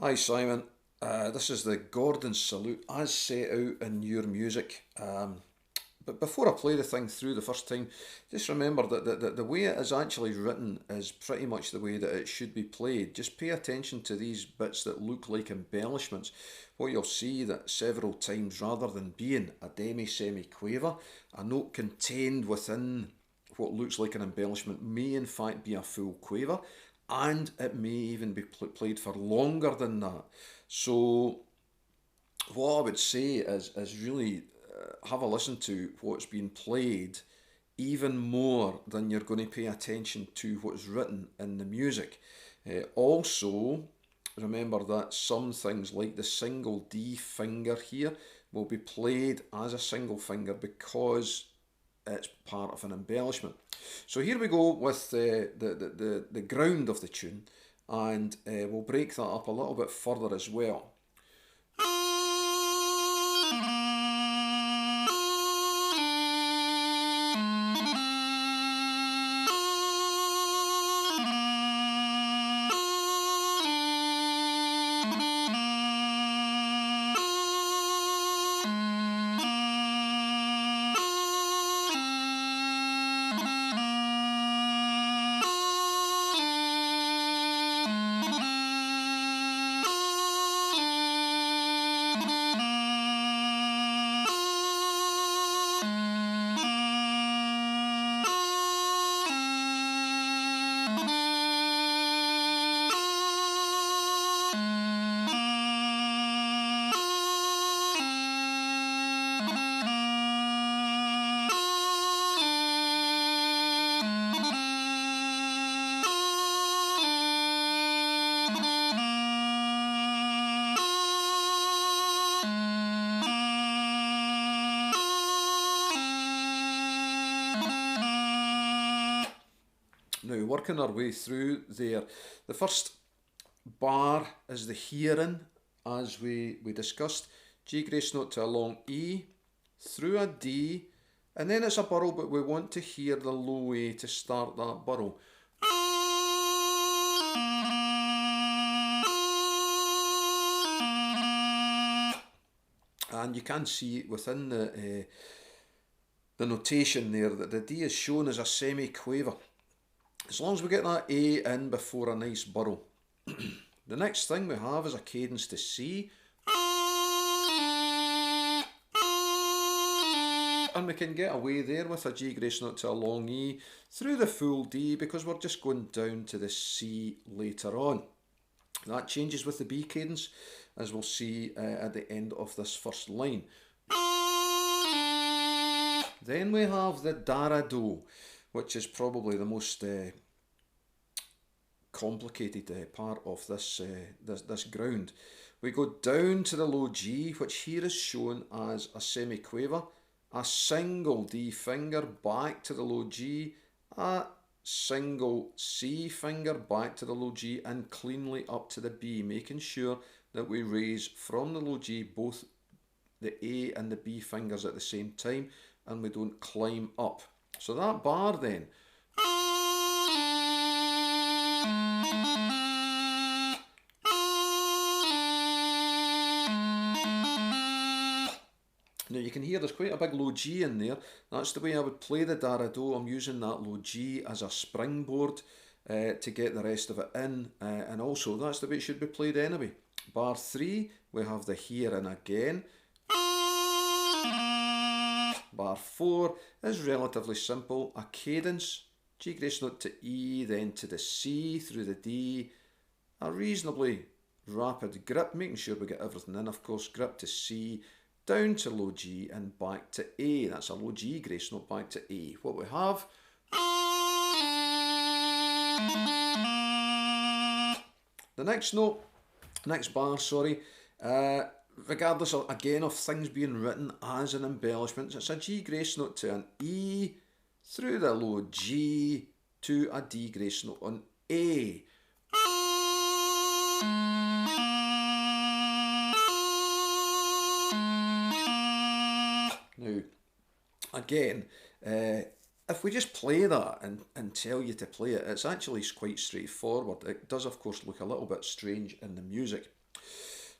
Hi Simon, this is the Gordon salute as set out in your music. But before I play the thing through the first time, just remember that the way it is actually written is pretty much the way that it should be played. Just pay attention to these bits that look like embellishments. What you'll see that several times, rather than being a demi-semi-quaver, a note contained within what looks like an embellishment may in fact be a full quaver, and it may even be played for longer than that. So what I would say is really have a listen to what's being played even more than you're going to pay attention to what's written in the music. Also, remember that some things like the single D finger here will be played as a single finger because it's part of an embellishment. So here we go with the ground of the tune, and we'll break that up a little bit further as well. Now, working our way through there, the first bar is the hearing, as we discussed. G grace note to a long E, through a D, and then it's a burrow, but we want to hear the low A to start that burrow. And you can see within the notation there that the D is shown as a semi-quaver. As long as we get that A in before a nice burrow. The next thing we have is a cadence to C. And we can get away there with a G grace note to a long E through the full D because we're just going down to the C later on. That changes with the B cadence, as we'll see at the end of this first line. Then we have the Da-ra-do, which is probably the most complicated part of this ground. We go down to the low G, which here is shown as a semi-quaver, a single D finger back to the low G, a single C finger back to the low G, and cleanly up to the B, making sure that we raise from the low G both the A and the B fingers at the same time, and we don't climb up. So that bar then. Now you can hear there's quite a big low G in there. That's the way I would play the Da-ra-do. I'm using that low G as a springboard to get the rest of it in, and also that's the way it should be played anyway. Bar 3, we have the here and again. Bar 4 is relatively simple, a cadence, G grace note to E, then to the C, through the D, a reasonably rapid grip, making sure we get everything in, of course, grip to C, down to low G and back to A. That's a low G grace note back to A. What we have, the next note, next bar, sorry, regardless of, again, of things being written as an embellishment, it's a G grace note to an E, through the low G to a D grace note on A. Now, again, if we just play that and tell you to play it, it's actually quite straightforward. It does, of course, look a little bit strange in the music.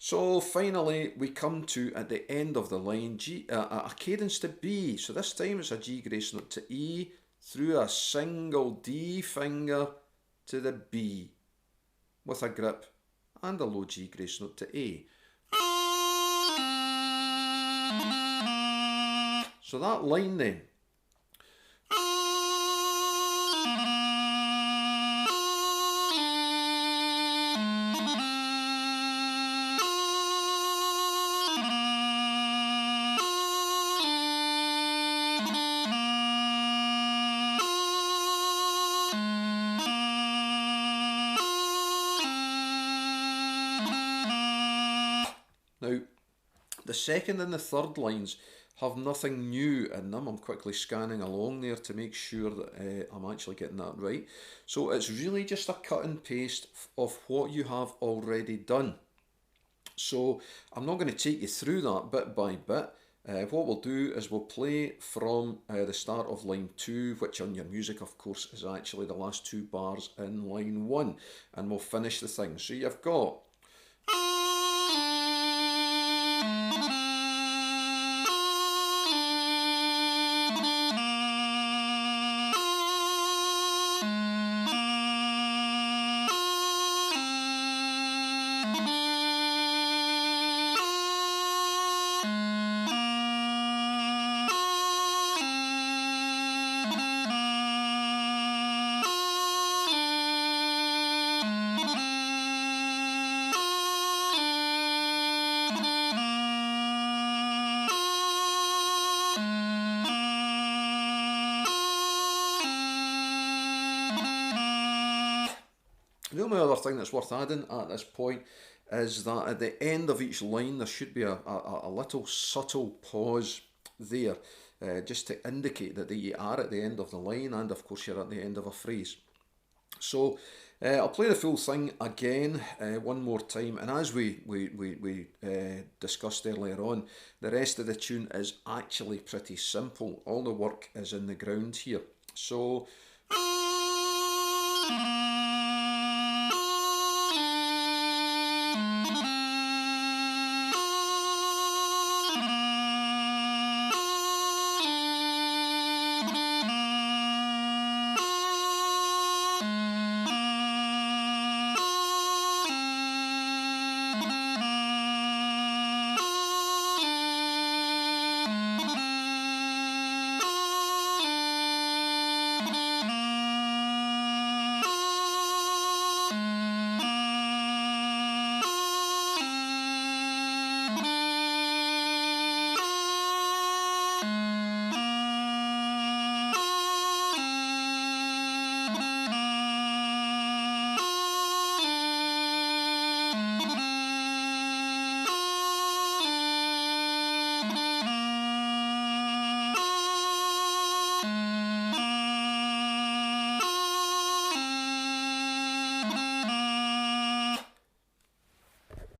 So finally we come to, at the end of the line, G, a cadence to B. So this time it's a G grace note to E through a single D finger to the B with a grip and a low G grace note to A. So that line then. Now, the second and the third lines have nothing new in them. I'm quickly scanning along there to make sure that I'm actually getting that right. So it's really just a cut and paste of what you have already done. So I'm not going to take you through that bit by bit. What we'll do is we'll play from the start of line 2, which on your music of course is actually the last 2 bars in line 1, and we'll finish the thing. So you've got the only other thing that's worth adding at this point is that at the end of each line there should be a little subtle pause there, just to indicate that you are at the end of the line and of course you're at the end of a phrase. So I'll play the full thing again one more time, and as we discussed earlier on, the rest of the tune is actually pretty simple. All the work is in the ground here. So